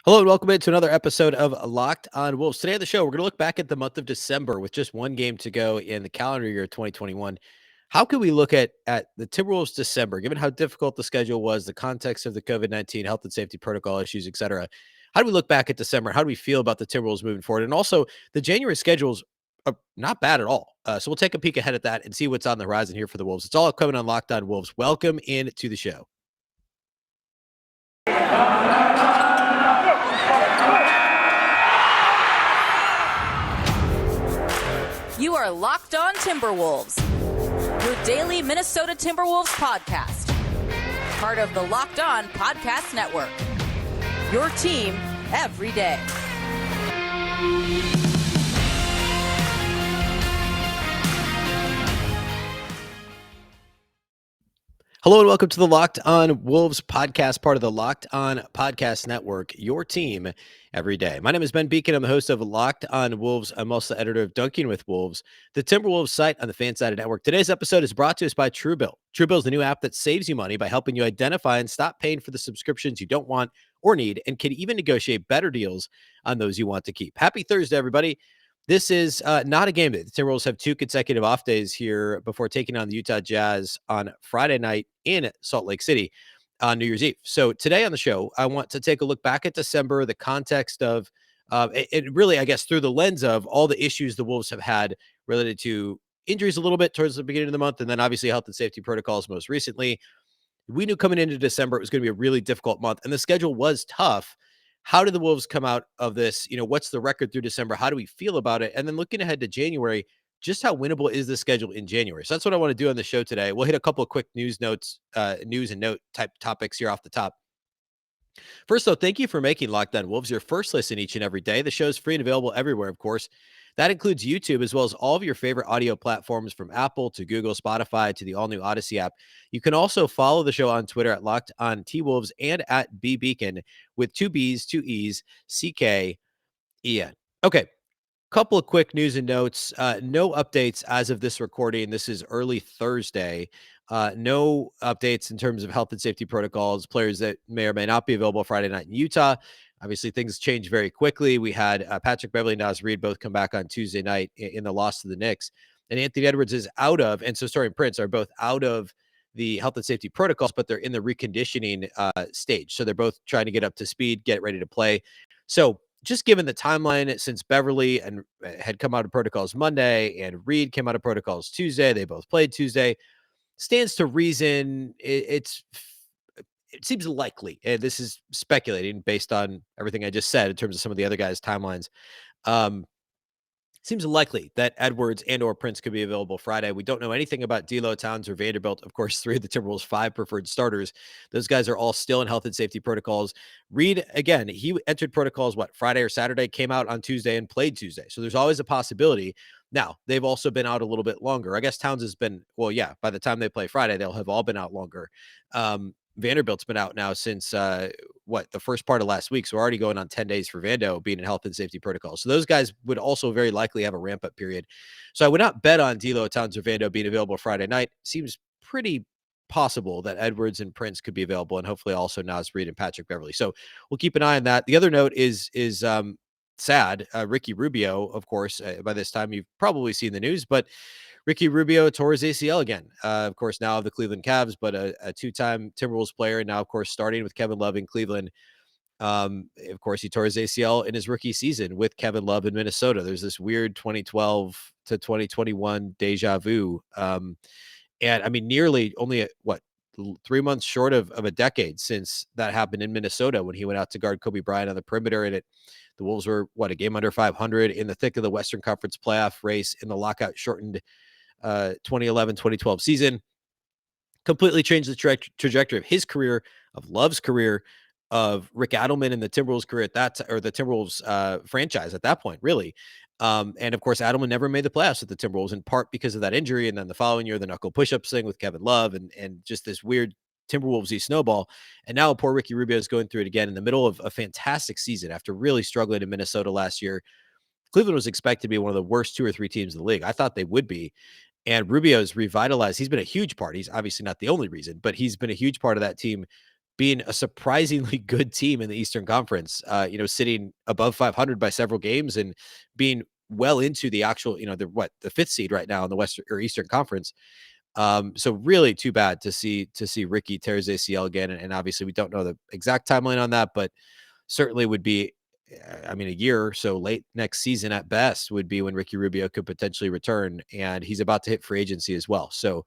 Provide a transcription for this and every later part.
Hello and welcome into another episode of Locked on Wolves. Today on the show, we're going to look back at the month of December with just one game to go in the calendar year 2021. How can we look at the Timberwolves December, given how difficult the schedule was, the context of the COVID-19 health and safety protocol issues, et cetera? How do we look back at December? How do we feel about the Timberwolves moving forward? And also, the January schedules are not bad at all. So we'll take a peek ahead at that and see what's on the horizon here for the Wolves. It's all coming on Locked on Wolves. Welcome into the show. You are Locked On Timberwolves, your daily Minnesota Timberwolves podcast. Part of the Locked On Podcast Network. Your team every day. Hello and welcome to the Locked On Wolves podcast, part of the Locked On Podcast Network, your team every day. My name is Beecken. I'm the host of Locked On Wolves. I'm also the editor of Dunking with Wolves, the Timberwolves site on the Fansided Network. Today's episode is brought to us by Truebill. Truebill is the new app that saves you money by helping you identify and stop paying for the subscriptions you don't want or need, and can even negotiate better deals on those you want to keep. Happy Thursday, everybody. This is not a game day. The Timberwolves have two consecutive off days here before taking on the Utah Jazz on Friday night in Salt Lake City on New Year's Eve. So today on the show, I want to take a look back at December, the context of it really, I guess, through the lens of all the issues the Wolves have had related to injuries a little bit towards the beginning of the month, and then obviously health and safety protocols most recently. We knew coming into December it was going to be a really difficult month, and the schedule was tough. How did the Wolves come out of this? What's the record through December? How do we feel about it? And then looking ahead to January, just how winnable is the schedule in January? So that's what I want to do on the show today. We'll hit a couple of quick news and note type topics here off the top. First, though, thank you for making Locked On Wolves your first listen each and every day. The show is free and available everywhere, of course. That includes YouTube, as well as all of your favorite audio platforms from Apple to Google, Spotify to the all-new Odyssey app. You can also follow the show on Twitter at Locked On T-Wolves and at Beecken with two B's, two E's, C-K-E-N. Okay, couple of quick news and notes. No updates as of this recording. This is early Thursday. No updates in terms of health and safety protocols, players that may or may not be available Friday night in Utah. Obviously, things change very quickly. We had Patrick Beverley and Naz Reid both come back on Tuesday night in the loss to the Knicks. And Anthony Edwards is out of, and so Story and Prince are both out of the health and safety protocols, but they're in the reconditioning stage. So they're both trying to get up to speed, get ready to play. So just given the timeline, since Beverley and had come out of protocols Monday and Reid came out of protocols Tuesday, they both played Tuesday, stands to reason it seems likely, and this is speculating based on everything I just said in terms of some of the other guys' timelines. Seems likely that Edwards and or Prince could be available Friday. We don't know anything about D'Lo, Towns, or Vanderbilt. Of course, three of the Timberwolves' five preferred starters. Those guys are all still in health and safety protocols. Reid, again, he entered protocols, Friday or Saturday, came out on Tuesday and played Tuesday. So there's always a possibility. Now, they've also been out a little bit longer. I guess Towns has been, by the time they play Friday, they'll have all been out longer. Vanderbilt's been out now since the first part of last week. So we're already going on 10 days for Vando being in health and safety protocols. So those guys would also very likely have a ramp up period. So I would not bet on D'Lo, Towns, or Vando being available Friday night. Seems pretty possible that Edwards and Prince could be available, and hopefully also Naz Reid and Patrick Beverley. So we'll keep an eye on that. The other note is sad. Ricky Rubio, of course, by this time you've probably seen the news, but Ricky Rubio tore his ACL again. Of course, now of the Cleveland Cavs, but a two-time Timberwolves player, and now, of course, starting with Kevin Love in Cleveland. Of course, he tore his ACL in his rookie season with Kevin Love in Minnesota. There's this weird 2012 to 2021 deja vu. And I mean, nearly only 3 months short of a decade since that happened in Minnesota when he went out to guard Kobe Bryant on the perimeter. And the Wolves were a game under 500 in the thick of the Western Conference playoff race in the lockout shortened 2011-2012 season. Completely changed the trajectory of his career, of Love's career, of Rick Adelman and the Timberwolves career or the Timberwolves franchise at that point, really. And of course, Adelman never made the playoffs with the Timberwolves, in part because of that injury. And then the following year, the knuckle push-ups thing with Kevin Love and just this weird Timberwolves-y snowball. And now poor Ricky Rubio is going through it again in the middle of a fantastic season after really struggling in Minnesota last year. Cleveland was expected to be one of the worst 2 or 3 teams in the league. I thought they would be. And Rubio's revitalized. He's been a huge part. He's obviously not the only reason, but he's been a huge part of that team being a surprisingly good team in the Eastern Conference, sitting above 500 by several games and being well into the actual, the fifth seed right now in the Western or Eastern Conference. So really too bad to see Ricky tear his ACL again. And obviously we don't know the exact timeline on that, but certainly would be, I mean, a year or so late next season at best would be when Ricky Rubio could potentially return. And he's about to hit free agency as well. So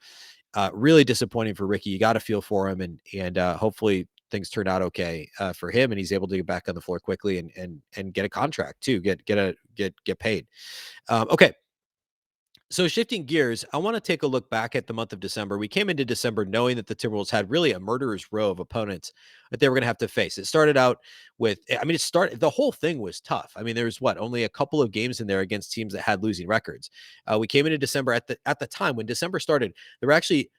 really disappointing for Ricky. You got to feel for him, and hopefully things turn out okay for him, and he's able to get back on the floor quickly and get a contract too, get paid. Okay, so shifting gears, I want to take a look back at the month of December. We came into December knowing that the Timberwolves had really a murderer's row of opponents that they were going to have to face. It started out with, the whole thing was tough. I mean, there was only a couple of games in there against teams that had losing records. We came into December at the time when December started, there were actually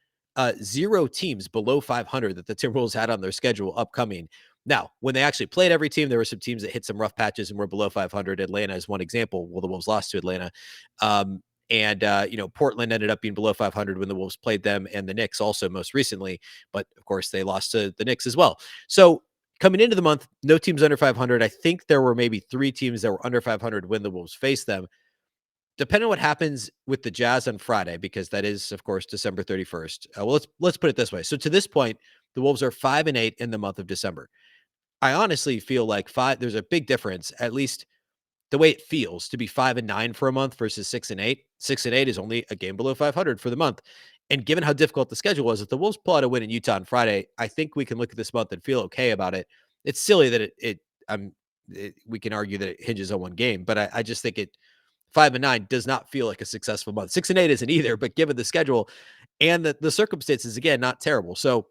0 teams below 500 that the Timberwolves had on their schedule upcoming. Now, when they actually played every team, there were some teams that hit some rough patches and were below 500. Atlanta is one example. Well, the Wolves lost to Atlanta. And Portland ended up being below 500 when the Wolves played them, and the Knicks also most recently. But of course, they lost to the Knicks as well. So coming into the month, no teams under 500. I think there were maybe 3 teams that were under 500 when the Wolves faced them. Depending on what happens with the Jazz on Friday, because that is, of course, December 31st. Well, let's put it this way. So to this point, the Wolves are 5-8 in the month of December. I honestly feel like there's a big difference, at least the way it feels, to be 5-9 for a month versus 6-8. 6-8 is only a game below 500 for the month. And given how difficult the schedule was, if the Wolves pull out a win in Utah on Friday, I think we can look at this month and feel okay about it. It's silly that we can argue that it hinges on one game, but I just think 5-9 does not feel like a successful month. 6-8 isn't either, but given the schedule and the circumstances, again, not terrible. So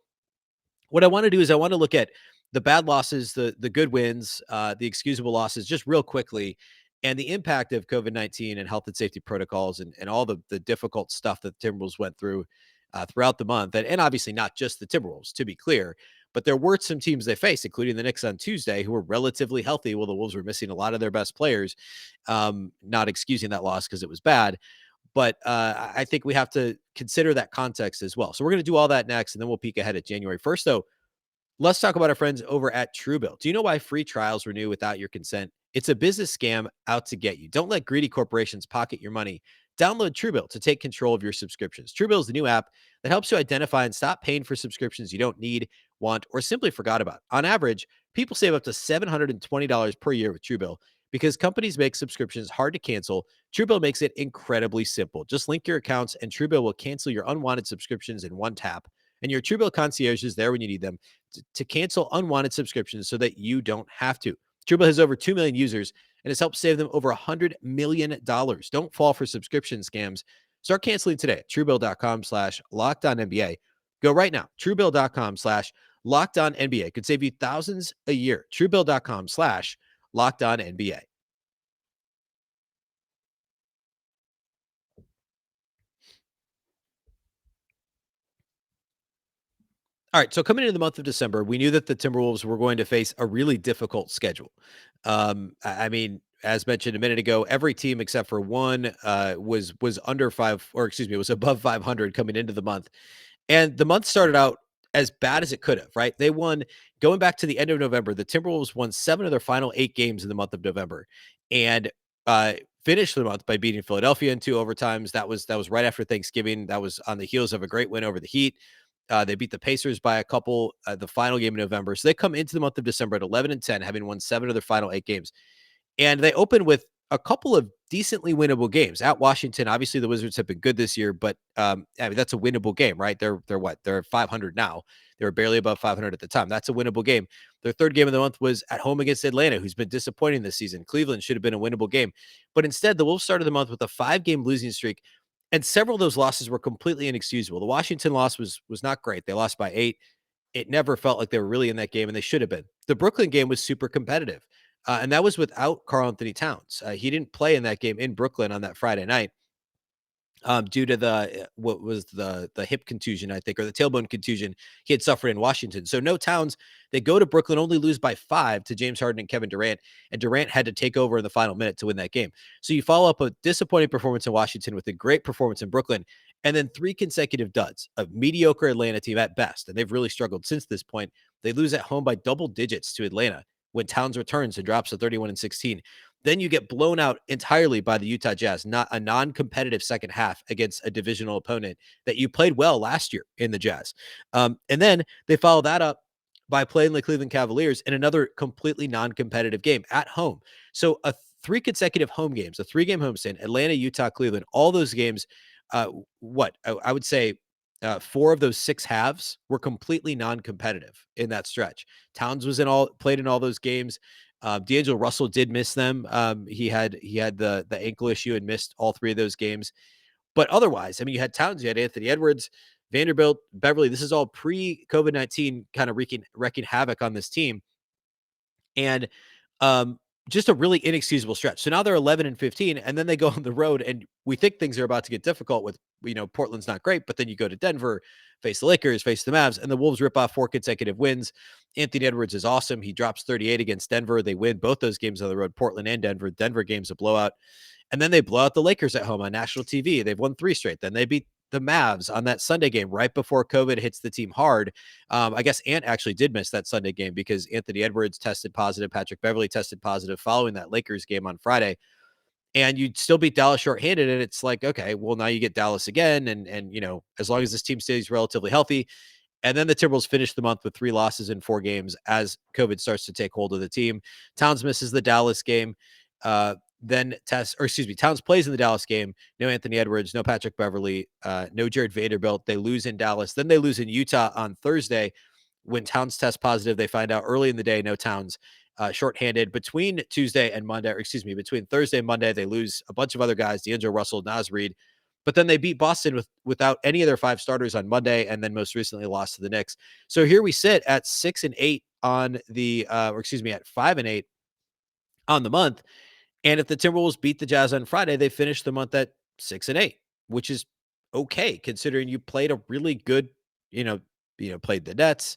what I want to do is I want to look at the bad losses, the good wins, the excusable losses, just real quickly, and the impact of COVID-19 and health and safety protocols and all the difficult stuff that the Timberwolves went through throughout the month. And obviously not just the Timberwolves, to be clear, but there were some teams they faced, including the Knicks on Tuesday, who were relatively healthy while the Wolves were missing a lot of their best players. Not excusing that loss because it was bad. But I think we have to consider that context as well. So we're going to do all that next, and then we'll peek ahead at January 1st. Though, let's talk about our friends over at Truebill. Do you know why free trials renew without your consent? It's a business scam out to get you. Don't let greedy corporations pocket your money. Download Truebill to take control of your subscriptions. Truebill is the new app that helps you identify and stop paying for subscriptions you don't need, want, or simply forgot about. On average, people save up to $720 per year with Truebill. Because companies make subscriptions hard to cancel, Truebill makes it incredibly simple. Just link your accounts, and Truebill will cancel your unwanted subscriptions in one tap. And your Truebill concierge is there when you need them to cancel unwanted subscriptions so that you don't have to. Truebill has over 2 million users and has helped save them over $100 million. Don't fall for subscription scams. Start canceling today at truebill.com/LockedOnNBA. Go right now. Truebill.com/LockedOnNBA could save you thousands a year. Truebill.com/LockedOnNBA. All right, so coming into the month of December, we knew that the Timberwolves were going to face a really difficult schedule. I mean, as mentioned a minute ago, every team except for one was under was above 500 coming into the month, and the month started out as bad as it could have. Right, they won going back to the end of November. The Timberwolves won 7 of their final 8 games in the month of November, and uh, finished the month by beating Philadelphia in 2 overtimes. That was right after Thanksgiving. That was on the heels of a great win over the Heat. They beat the Pacers by a couple the final game in November. So they come into the month of December at 11-10, having won 7 of their final 8 games. And they open with a couple of decently winnable games at Washington. Obviously, the Wizards have been good this year, but that's a winnable game, right? They're what? They're 500 now. They were barely above 500 at the time. That's a winnable game. Their third game of the month was at home against Atlanta, who's been disappointing this season. Cleveland should have been a winnable game, but instead, the Wolves started the month with a 5-game losing streak, and several of those losses were completely inexcusable. The Washington loss was not great. They lost by 8. It never felt like they were really in that game, and they should have been. The Brooklyn game was super competitive, and that was without Karl-Anthony Towns. He didn't play in that game in Brooklyn on that Friday night due to what was the hip contusion, I think, or the tailbone contusion he had suffered in Washington. So no Towns. They go to Brooklyn, only lose by 5 to James Harden and Kevin Durant, and Durant had to take over in the final minute to win that game. So you follow up a disappointing performance in Washington with a great performance in Brooklyn, and then 3 consecutive duds, a mediocre Atlanta team at best, and they've really struggled since this point, They lose at home by double digits to Atlanta when Towns returns and drops to 31-16. Then you get blown out entirely by the Utah Jazz, not a non-competitive second half against a divisional opponent that you played well last year in the Jazz. And then they follow that up by playing the Cleveland Cavaliers in another completely non-competitive game at home. So three consecutive home games, a 3-game homestand, Atlanta, Utah, Cleveland, all those games, I would say 4 of those 6 halves were completely non-competitive in that stretch. Towns was played in all those games. D'Angelo Russell did miss them. He had the ankle issue and missed all 3 of those games. But otherwise, I mean, you had Towns, you had Anthony Edwards, Vanderbilt, Beverly. This is all pre-COVID-19 kind of wreaking havoc on this team. And just a really inexcusable stretch. So now they're 11-15, and then they go on the road, and we think things are about to get difficult with, Portland's not great, but then you go to Denver, face the Lakers, face the Mavs, and the Wolves rip off 4 consecutive wins. Anthony Edwards is awesome. He drops 38 against Denver. They win both those games on the road, Portland and Denver. Denver game's a blowout. And then they blow out the Lakers at home on national TV. They've won 3 straight. Then they beat the Mavs on that Sunday game right before COVID hits the team hard. I guess Ant actually did miss that Sunday game because Anthony Edwards tested positive. Patrick Beverly tested positive following that Lakers game on Friday. And you'd still beat Dallas shorthanded. And it's like, okay, well, now you get Dallas again. And as long as this team stays relatively healthy. And then the Timberwolves finish the month with 3 losses in 4 games as COVID starts to take hold of the team. Towns misses the Dallas game. Towns plays in the Dallas game. No Anthony Edwards, no Patrick Beverly, no Jared Vanderbilt. They lose in Dallas. Then they lose in Utah on Thursday. When Towns tests positive, they find out early in the day, no Towns, shorthanded. Between Thursday and Monday, they lose a bunch of other guys, D'Angelo Russell, Naz Reid. But then they beat Boston without any of their 5 starters on Monday, and then most recently lost to the Knicks. So here we sit at 6-8 on the, at 5-8 on the month. And if the Timberwolves beat the Jazz on Friday, they finish the month at 6-8, which is okay considering you played a really good, played the Nets,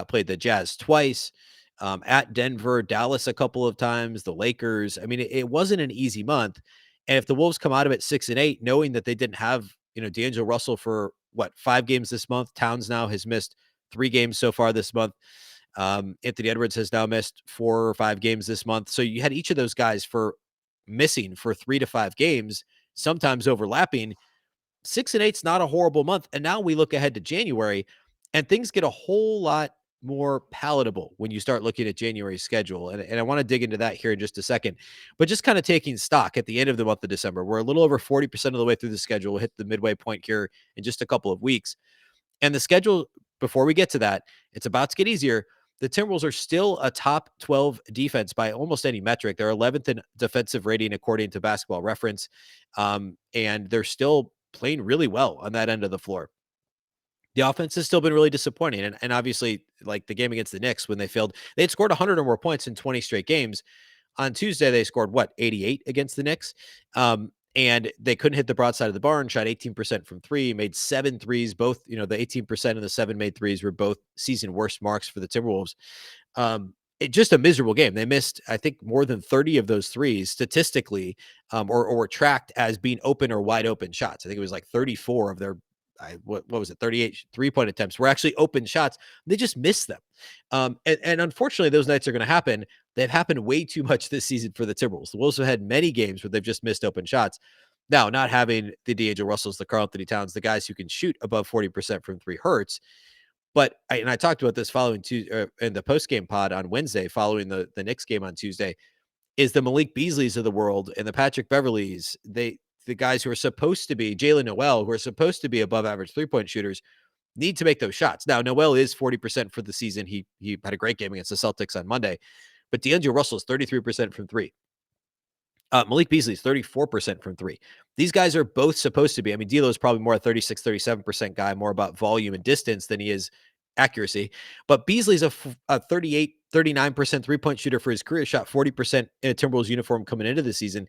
played the Jazz twice, at Denver, Dallas a couple of times, the Lakers. I mean, it wasn't an easy month. And if the Wolves come out of it 6-8, knowing that they didn't have, D'Angelo Russell for 5 games this month, Towns now has missed 3 games so far this month. Anthony Edwards has now missed 4 or 5 games this month. So you had each of those guys missing for 3 to 5 games, sometimes overlapping. 6-8 is not a horrible month. And now we look ahead to January, and things get a whole lot more palatable when you start looking at January's schedule. And I want to dig into that here in just a second. But just kind of taking stock at the end of the month of December, we're a little over 40% of the way through the schedule. We'll hit the midway point here in just a couple of weeks. And the schedule, before we get to that, it's about to get easier. The Timberwolves are still a top 12 defense by almost any metric. They're 11th in defensive rating according to Basketball Reference. And they're still playing really well on that end of the floor. The offense has still been really disappointing. And obviously, like the game against the Knicks, when they had scored 100 or more points in 20 straight games. On Tuesday, they scored 88 against the Knicks. And they couldn't hit the broadside of the barn, shot 18% from 3, made 7 threes. Both, the 18% and the 7 made threes were both season worst marks for the Timberwolves. Just a miserable game. They missed, I think, more than 30 of those threes statistically, or tracked as being open or wide open shots. I think it was like 34 of their, 38 3-point attempts were actually open shots. They just missed them. And unfortunately, those nights are going to happen. They've happened way too much this season for the Timberwolves. The Wolves have had many games where they've just missed open shots. Now, not having the D'Angelo Russells, the Karl-Anthony Towns, the guys who can shoot above 40% from 3 hurts. But I talked about this following in the post-game pod on Wednesday, following the Knicks game on Tuesday, is the Malik Beasleys of the world and the Patrick Beverleys, the guys who are supposed to be, Jalen Noel, who are supposed to be above average 3-point shooters, need to make those shots. Now, Noel is 40% for the season. He had a great game against the Celtics on Monday, but D'Angelo Russell is 33% from 3. Malik Beasley is 34% from 3. These guys are both supposed to be. I mean, D'Lo is probably more a 36, 37% guy, more about volume and distance than he is accuracy. But Beasley's a 38, 39% 3-point shooter for his career, shot 40% in a Timberwolves uniform coming into the season.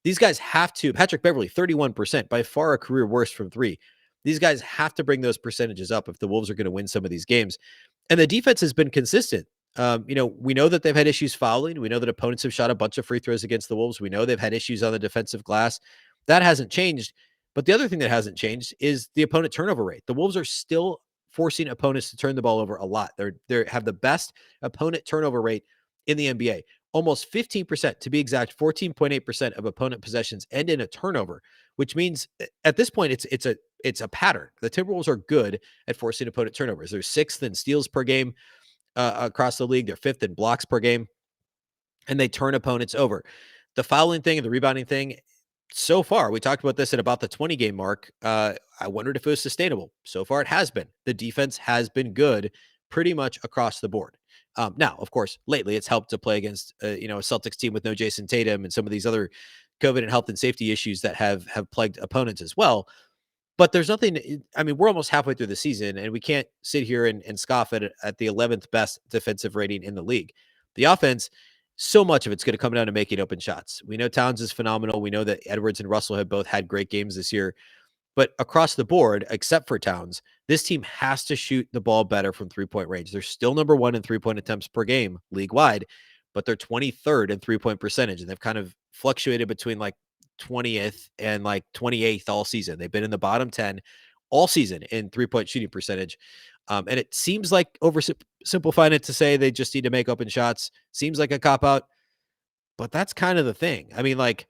These guys have to, Patrick Beverly, 31%, by far a career worst from 3. These guys have to bring those percentages up if the Wolves are going to win some of these games. And the defense has been consistent. We know that they've had issues fouling. We know that opponents have shot a bunch of free throws against the Wolves. We know they've had issues on the defensive glass. That hasn't changed. But the other thing that hasn't changed is the opponent turnover rate. The Wolves are still forcing opponents to turn the ball over a lot. They have the best opponent turnover rate in the NBA. Almost 15%, to be exact, 14.8% of opponent possessions end in a turnover, which means at this point it's a pattern. The Timberwolves are good at forcing opponent turnovers. They're 6th in steals per game across the league. They're 5th in blocks per game, and they turn opponents over. The fouling thing and the rebounding thing, so far, we talked about this at about the 20 game mark. I wondered if it was sustainable. So far, it has been. The defense has been good pretty much across the board. Now, of course, lately it's helped to play against a Celtics team with no Jason Tatum and some of these other COVID and health and safety issues that have plagued opponents as well. But there's nothing. I mean, we're almost halfway through the season, and we can't sit here and scoff at the 11th best defensive rating in the league. The offense, so much of it's going to come down to making open shots. We know Towns is phenomenal. We know that Edwards and Russell have both had great games this year. But across the board, except for Towns, this team has to shoot the ball better from three-point range. They're still number one in three-point attempts per game league-wide, but they're 23rd in three-point percentage, and they've kind of fluctuated between like 20th and like 28th all season. They've been in the bottom 10 all season in three-point shooting percentage. And it seems like oversimplifying it to say they just need to make open shots. Seems like a cop-out, but that's kind of the thing. I mean, like,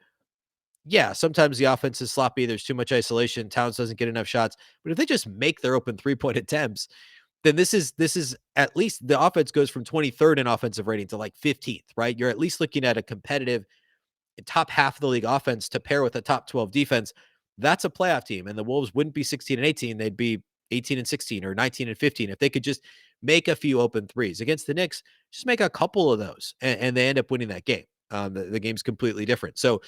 yeah, sometimes the offense is sloppy. There's too much isolation. Towns doesn't get enough shots. But if they just make their open three-point attempts, then this is at least the offense goes from 23rd in offensive rating to like 15th, right? You're at least looking at a competitive top half of the league offense to pair with a top 12 defense. That's a playoff team. And the Wolves wouldn't be 16 and 18. They'd be 18 and 16 or 19 and 15 if they could just make a few open threes. Against the Knicks, just make a couple of those and they end up winning that game. The game's completely different. So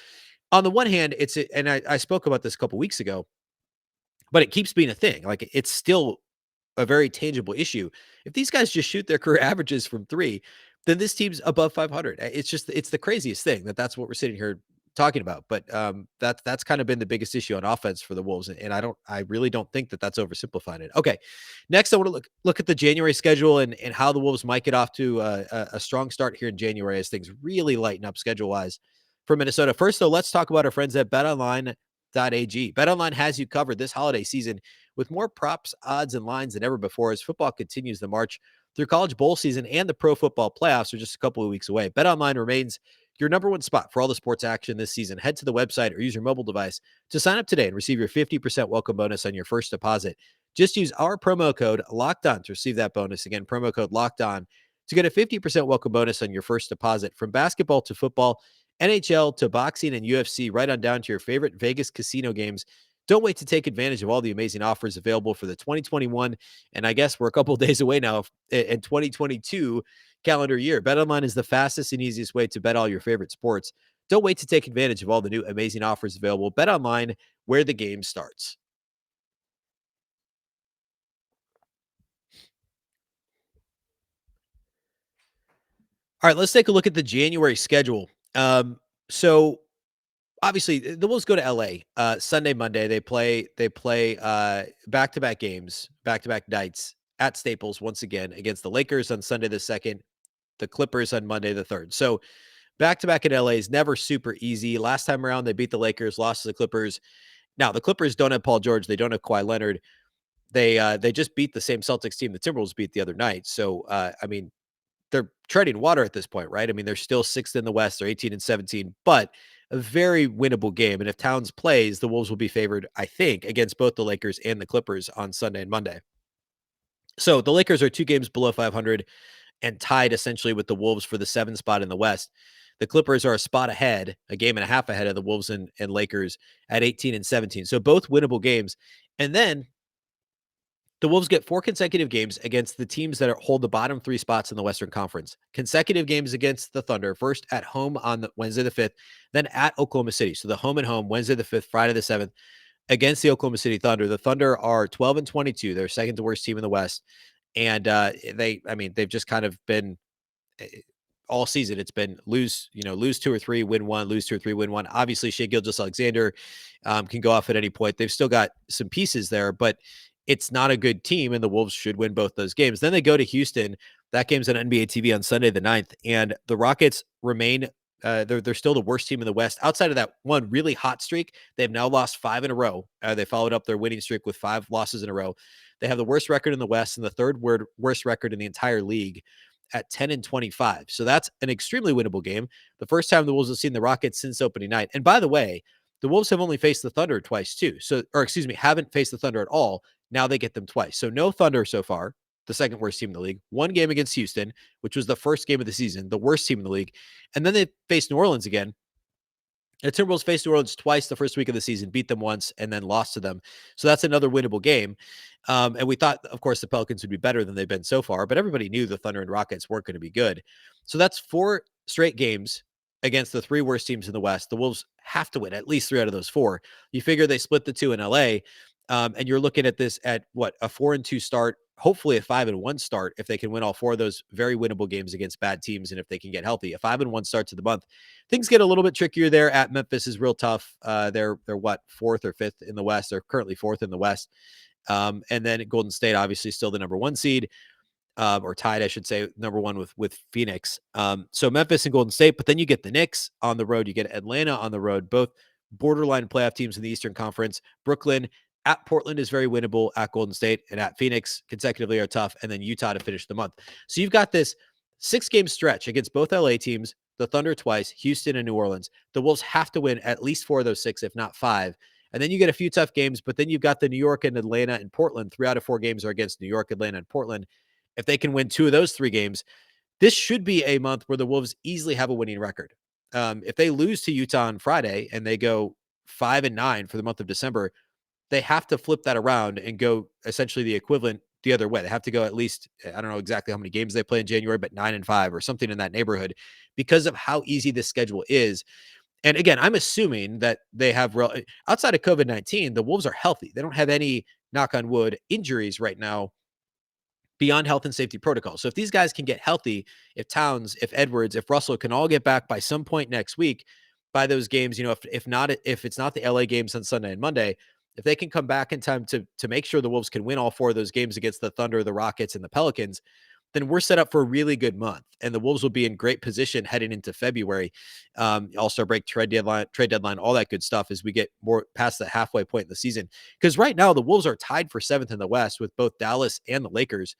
on the one hand, and I spoke about this a couple weeks ago, but it keeps being a thing. Like, it's still a very tangible issue. If these guys just shoot their career averages from three, then this team's above 500. It's the craziest thing that's what we're sitting here talking about. But that's kind of been the biggest issue on offense for the Wolves, and I really don't think that that's oversimplifying it. Okay, next I want to look at the January schedule and how the Wolves might get off to a strong start here in January as things really lighten up schedule wise for Minnesota. First, though, let's talk about our friends at BetOnline.ag. BetOnline has you covered this holiday season with more props, odds, and lines than ever before as football continues the march through college bowl season and the pro football playoffs are just a couple of weeks away. BetOnline remains your number one spot for all the sports action this season. Head to the website or use your mobile device to sign up today and receive your 50% welcome bonus on your first deposit. Just use our promo code LOCKEDON to receive that bonus. Again, promo code LOCKEDON to get a 50% welcome bonus on your first deposit. From basketball to football, NHL to boxing and UFC, right on down to your favorite Vegas casino games. Don't wait to take advantage of all the amazing offers available for the 2021, and I guess we're a couple of days away now, in 2022 calendar year. BetOnline is the fastest and easiest way to bet all your favorite sports. Don't wait to take advantage of all the new amazing offers available. BetOnline, where the game starts. All right, let's take a look at the January schedule. So obviously the Wolves go to LA Sunday, Monday. They play back-to-back games, back-to-back nights at Staples once again against the Lakers on Sunday the 2nd, the Clippers on Monday the 3rd. So back-to-back in LA is never super easy. Last time around they beat the Lakers, lost to the Clippers. Now the Clippers don't have Paul George, they don't have Kawhi Leonard. They just beat the same Celtics team the Timberwolves beat the other night. So I mean, they're treading water at this point, right? I mean, they're still 6th in the West. They're 18 and 17, but a very winnable game. And if Towns plays, the Wolves will be favored, I think, against both the Lakers and the Clippers on Sunday and Monday. So the Lakers are 2 games below 500 and tied essentially with the Wolves for the 7th spot in the West. The Clippers are a spot ahead, a game and a half ahead of the Wolves and Lakers at 18 and 17. So both winnable games. And then the Wolves get 4 consecutive games against the teams that hold the bottom 3 spots in the Western Conference. Consecutive games against the Thunder, first at home on Wednesday the 5th, then at Oklahoma City. So the home and home, Wednesday the 5th, Friday the 7th, against the Oklahoma City Thunder. The Thunder are 12 and 22. They're second to worst team in the West. And they've just kind of been all season. It's been lose 2 or 3, win 1, lose 2 or 3, win 1. Obviously, Shai Gilgeous-Alexander can go off at any point. They've still got some pieces there, but it's not a good team, and the Wolves should win both those games. Then they go to Houston. That game's on NBA TV on Sunday the 9th, and the Rockets remain they're still the worst team in the West. Outside of that one really hot streak, they've now lost 5 in a row. They followed up their winning streak with 5 losses in a row. They have the worst record in the West and the third worst record in the entire league at 10-25. So that's an extremely winnable game. The first time the Wolves have seen the Rockets since opening night. And by the way, the Wolves have only faced the Thunder twice too. So, or excuse me, haven't faced the Thunder at all. Now they get them twice. So no Thunder so far, the second worst team in the league. One game against Houston, which was the first game of the season, the worst team in the league. And then they faced New Orleans again. The Timberwolves faced New Orleans twice the first week of the season, beat them once, and then lost to them. So that's another winnable game. And we thought, of course, the Pelicans would be better than they've been so far, but everybody knew the Thunder and Rockets weren't going to be good. So that's 4 straight games against the 3 worst teams in the West. The Wolves have to win at least 3 out of those 4. You figure they split the 2 in LA, and you're looking at this at what, a 4-2 start, hopefully a 5-1 start if they can win all 4 of those very winnable games against bad teams, and if they can get healthy. A 5-1 start to the month. Things get a little bit trickier there. At Memphis is real tough. They're what, 4th or 5th in the West. They're currently 4th in the West. And then Golden State, obviously still the number 1 seed, or tied, I should say, number 1 with Phoenix. So Memphis and Golden State, but then you get the Knicks on the road. You get Atlanta on the road, both borderline playoff teams in the Eastern Conference. Brooklyn at Portland is very winnable, at Golden State, and at Phoenix consecutively are tough, and then Utah to finish the month. So you've got this 6-game stretch against both LA teams, the Thunder twice, Houston and New Orleans. The Wolves have to win at least 4 of those 6, if not 5. And then you get a few tough games, but then you've got the New York and Atlanta and Portland. 3 out of 4 games are against New York, Atlanta, and Portland. If they can win 2 of those 3 games, this should be a month where the Wolves easily have a winning record. If they lose to Utah on Friday and they go 5-9 for the month of December, they have to flip that around and go essentially the equivalent the other way. They have to go at least, I don't know exactly how many games they play in January, but 9-5 or something in that neighborhood because of how easy this schedule is. And again, I'm assuming that they have outside of COVID-19, the Wolves are healthy. They don't have any, knock on wood, injuries right now beyond health and safety protocols. So if these guys can get healthy, if Towns, if Edwards, if Russell can all get back by some point next week, by those games, if it's not the LA games on Sunday and Monday, if they can come back in time to make sure the Wolves can win all 4 of those games against the Thunder, the Rockets, and the Pelicans, then we're set up for a really good month. And the Wolves will be in great position heading into February. All-Star break, trade deadline, all that good stuff as we get more past the halfway point in the season. Because right now, the Wolves are tied for 7th in the West with both Dallas and the Lakers.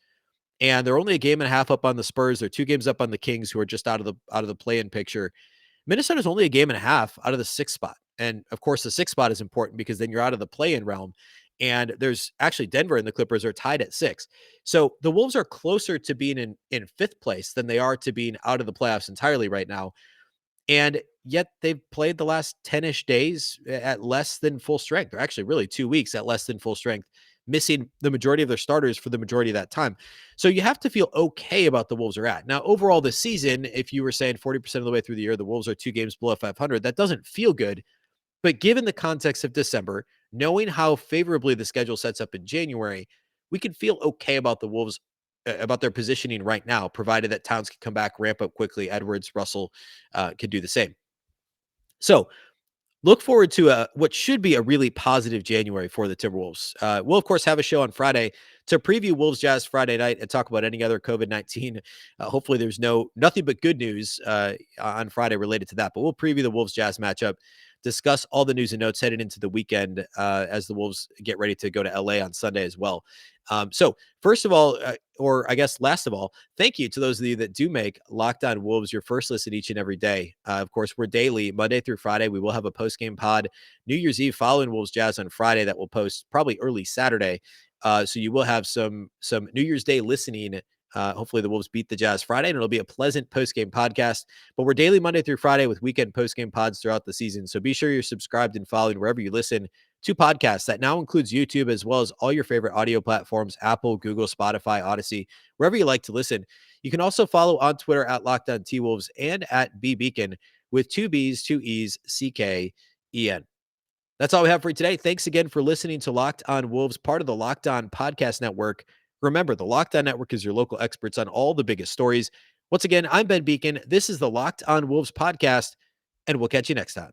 And they're only a game and a half up on the Spurs. They're 2 games up on the Kings, who are just out of the play-in picture. Minnesota's only a game and a half out of the 6th spot. And of course, the 6th spot is important because then you're out of the play-in realm. And there's actually Denver and the Clippers are tied at 6. So the Wolves are closer to being in 5th place than they are to being out of the playoffs entirely right now. And yet they've played the last 10-ish days at less than full strength. They're actually really 2 weeks at less than full strength, missing the majority of their starters for the majority of that time. So you have to feel okay about the Wolves are at. Now, overall this season, if you were saying 40% of the way through the year, the Wolves are 2 games below 500, that doesn't feel good. But given the context of December, knowing how favorably the schedule sets up in January, we can feel okay about the Wolves, about their positioning right now, provided that Towns can come back, ramp up quickly. Edwards, Russell can do the same. So look forward to what should be a really positive January for the Timberwolves. We'll, of course, have a show on Friday to preview Wolves Jazz Friday night and talk about any other COVID-19. Hopefully there's nothing but good news on Friday related to that. But we'll preview the Wolves Jazz matchup, discuss all the news and notes headed into the weekend as the Wolves get ready to go to LA on Sunday as well. So first of all, or I guess last of all, thank you to those of you that do make Locked On Wolves your first listen each and every day. Of course, we're daily, Monday through Friday. We will have a post-game pod New Year's Eve following Wolves Jazz on Friday that will post probably early Saturday. So you will have some New Year's Day listening. Hopefully the Wolves beat the Jazz Friday, and it'll be a pleasant post-game podcast. But we're daily Monday through Friday with weekend post-game pods throughout the season. So be sure you're subscribed and following wherever you listen to podcasts. That now includes YouTube as well as all your favorite audio platforms, Apple, Google, Spotify, Odyssey, wherever you like to listen. You can also follow on Twitter at Locked On T-Wolves and at Beecken with 2 B's, 2 E's, CKEN. That's all we have for you today. Thanks again for listening to Locked On Wolves, part of the Locked On Podcast Network. Remember, the Locked On Network is your local experts on all the biggest stories. Once again, I'm Ben Beecken. This is the Locked On Wolves podcast, and we'll catch you next time.